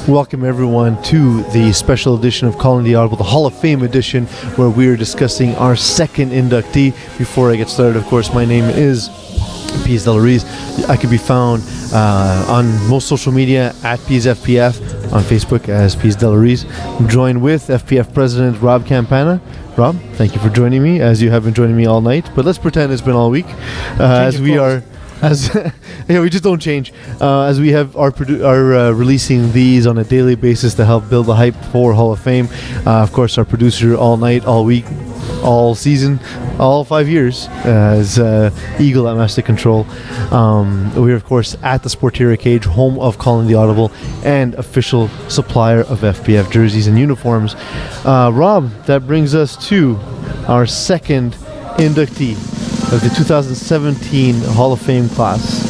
Welcome everyone to the special edition of Calling the Audible, the Hall of Fame edition, where we are discussing our second inductee. Before I get started, of course, my name is Peeze and Rob. I can be found on most social media at Peeze FPF, on Facebook as Peeze and Rob. I'm joined with FPF President Rob Campana. Rob, thank you for joining me, as you have been joining me all night. But let's pretend it's been all week, we just don't change. As we have are releasing these on a daily basis to help build the hype for Hall of Fame. Of course, our producer all night, all week, all season, all 5 years is Eagle at Master Control. We're of course at the Sporteria Cage, home of Calling the Audible and official supplier of FPF jerseys and uniforms. Rob, that brings us to our second inductee of the 2017 Hall of Fame class,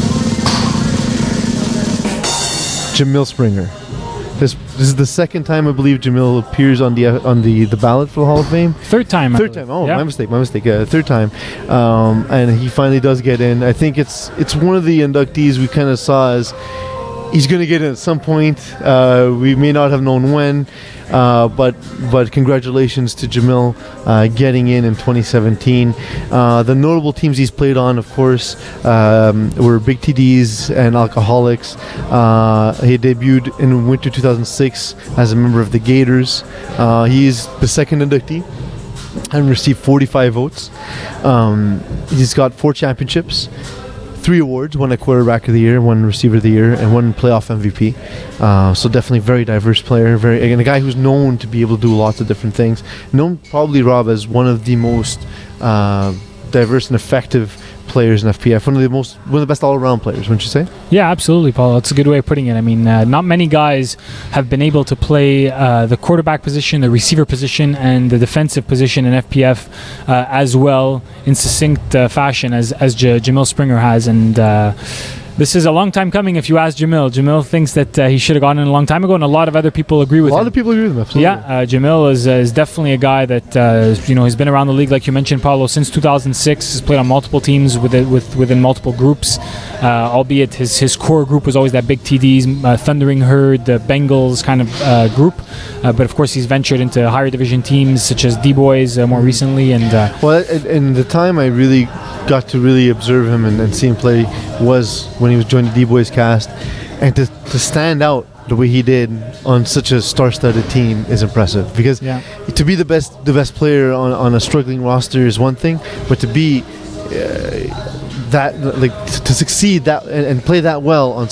Jamil Springer. This is the second time I believe Jamil appears on the ballot for the Hall of Fame. Third time. Oh, yeah. My mistake. Third time, and he finally does get in. I think it's one of the inductees we kind of saw as he's going to get in at some point. We may not have known when, but congratulations to Jamil getting in 2017. The notable teams he's played on, of course, were Big TDs and Alcoholics. He debuted in winter 2006 as a member of the Gators. He is the second inductee and received 45 votes. He's got 4 championships, 3 awards, one at Quarterback of the Year, one Receiver of the Year, and one Playoff MVP. So definitely very diverse player, and a guy who's known to be able to do lots of different things. Known probably, Rob, as one of the most diverse and effective players in FPF, one of the best all-around players, wouldn't you say? Yeah, absolutely, Paul. That's a good way of putting it. I mean, not many guys have been able to play the quarterback position, the receiver position, and the defensive position in FPF as well in succinct fashion as Jamil Springer has, and this is a long time coming if you ask Jamil. Jamil thinks that he should have gotten in a long time ago, and a lot of other people agree with him. A lot of people agree with him, absolutely. Yeah, Jamil is definitely a guy that has been around the league, like you mentioned, Paulo, since 2006. He's played on multiple teams within multiple groups, albeit his core group was always that Big TDs, Thundering Herd, the Bengals kind of group. But of course, he's ventured into higher division teams such as D-Boys more recently. And in the time I really got to really observe him and see him play was when he was joining the D-Boys cast, and to stand out the way he did on such a star-studded team is impressive, because to be the best player on a struggling roster is one thing, but to be to succeed that and play that well on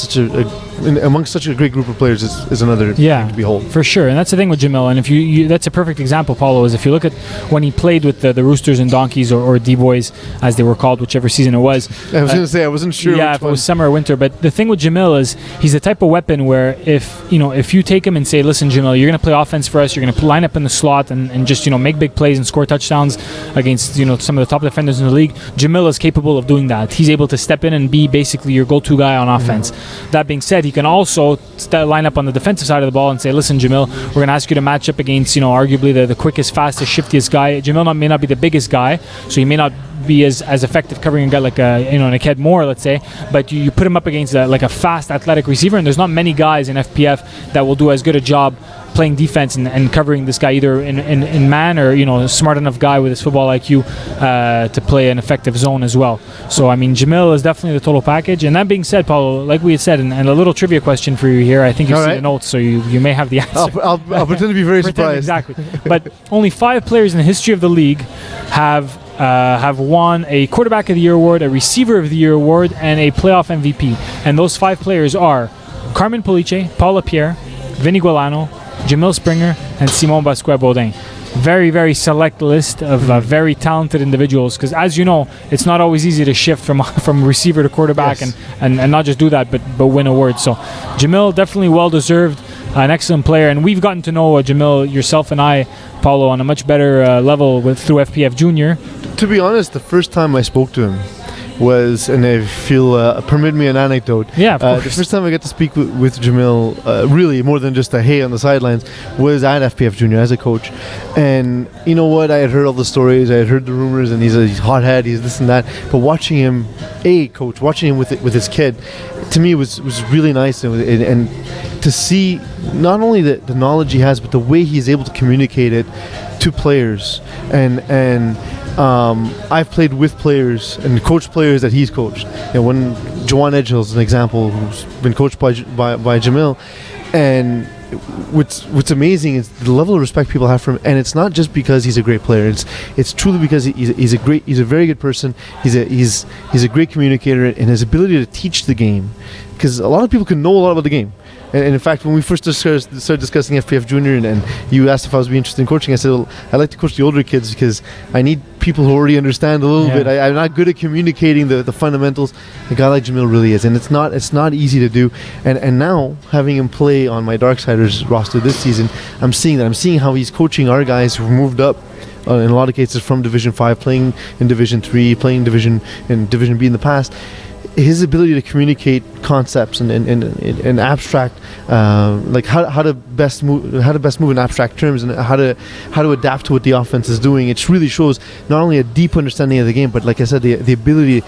amongst such a great group of players is another thing to behold. For sure. And that's the thing with Jamil, and if you that's a perfect example, Paulo, is if you look at when he played with the Roosters and Donkeys or D-Boys as they were called, whichever season it was. I was going to say, I wasn't sure if it was summer or winter, but the thing with Jamil is he's the type of weapon where if you take him and say, listen, Jamil, you're going to play offense for us, you're going to line up in the slot and just make big plays and score touchdowns against some of the top defenders in the league, Jamil is capable of doing that. He's able to step in and be basically your go-to guy on offense. That being said, he can also line up on the defensive side of the ball and say, listen, Jamil, we're going to ask you to match up against arguably the quickest, fastest, shiftiest guy. Jamil may not be the biggest guy, so he may not be as effective covering a guy like Naked Moore, let's say, but you put him up against a fast, athletic receiver, and there's not many guys in FPF that will do as good a job playing defense and covering this guy either in man or a smart enough guy with his football IQ to play an effective zone as well. So I mean, Jamil is definitely the total package. And that being said, Paulo, like we had said, and a little trivia question for you here. I think you've seen the notes, so you may have the answer. I'll pretend to be very surprised. Exactly. But only 5 players in the history of the league have won a Quarterback of the Year award, a Receiver of the Year award, and a Playoff MVP. And those 5 players are Carmen Police, Paul Lapierre, Vinny Gualano, Jamil Springer, and Simon Basquet-Baudin. Very, very select list of very talented individuals, because as you know, it's not always easy to shift from receiver to quarterback and not just do that, but win awards. So Jamil, definitely well-deserved, an excellent player, and we've gotten to know Jamil, yourself and I, Paulo, on a much better level through FPF Junior. To be honest, the first time I spoke to him was, and I feel, permit me an anecdote. Yeah, of course. The first time I got to speak with Jamil, really more than just a hey on the sidelines, was at FPF Junior as a coach. And you know what? I had heard all the stories, I had heard the rumors, and he's a hothead, he's this and that. But watching him, watching him with his kid, to me was really nice, and to see not only the knowledge he has, but the way he's able to communicate it to players. And I've played with players and coached players that he's coached. When Juwan Edgehill is an example, who's been coached by Jamil, and what's amazing is the level of respect people have for him, and it's not just because he's a great player. It's truly because he's a very good person. He's a great communicator, and his ability to teach the game. Because a lot of people can know a lot about the game. And in fact, when we first started discussing FPF Junior, and you asked if I was be interested in coaching, I said, well, I like to coach the older kids because I need people who already understand a little bit. I'm not good at communicating the fundamentals. A guy like Jamil really is, and it's not easy to do. And now, having him play on my Darksiders roster this season, I'm seeing that. I'm seeing how he's coaching our guys who moved up, in a lot of cases from Division 5, playing in Division 3, playing Division B in the past. His ability to communicate concepts and abstract, like how to best move in abstract terms, and how to adapt to what the offense is doing. It really shows not only a deep understanding of the game, but like I said, the ability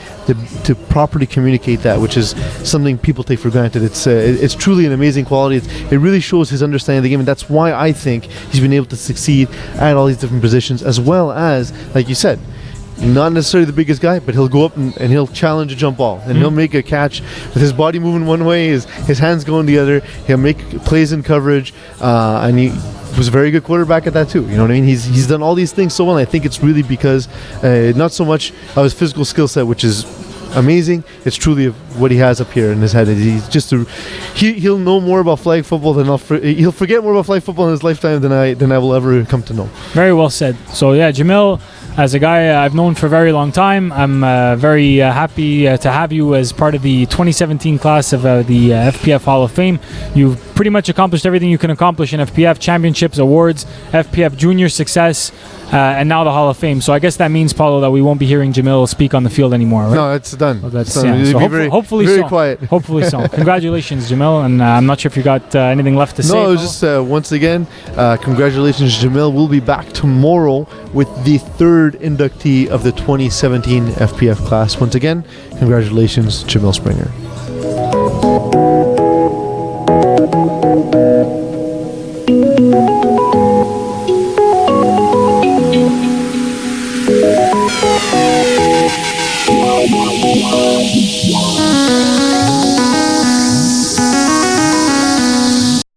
to properly communicate that, which is something people take for granted. It's truly an amazing quality. It really shows his understanding of the game, and that's why I think he's been able to succeed at all these different positions, as well as, like you said, not necessarily the biggest guy, but he'll go up and he'll challenge a jump ball, and he'll make a catch with his body moving one way, his hands going the other. He'll make plays in coverage, and he was a very good quarterback at that too. You know what I mean? He's done all these things so well. And I think it's really because not so much of his physical skill set, which is amazing. It's truly what he has up here in his head. He's just he'll know more about flag football than he'll forget more about flag football in his lifetime than I will ever come to know. Very well said. So yeah, Jamil, as a guy I've known for a very long time, I'm very happy to have you as part of the 2017 class of the FPF Hall of Fame. You've pretty much accomplished everything you can accomplish in FPF: championships, awards, FPF junior success, and now the Hall of Fame. So I guess that means, Paulo, that we won't be hearing Jamil speak on the field anymore, right? No, it's done. Well, that's done. Yeah. So hopefully very so. Quiet. Hopefully so. Congratulations, Jamil, and I'm not sure if you got anything left to say. No, it was just once again, congratulations, Jamil. We'll be back tomorrow with the third inductee of the 2017 FPF class. Once again, congratulations, Jamil Springer.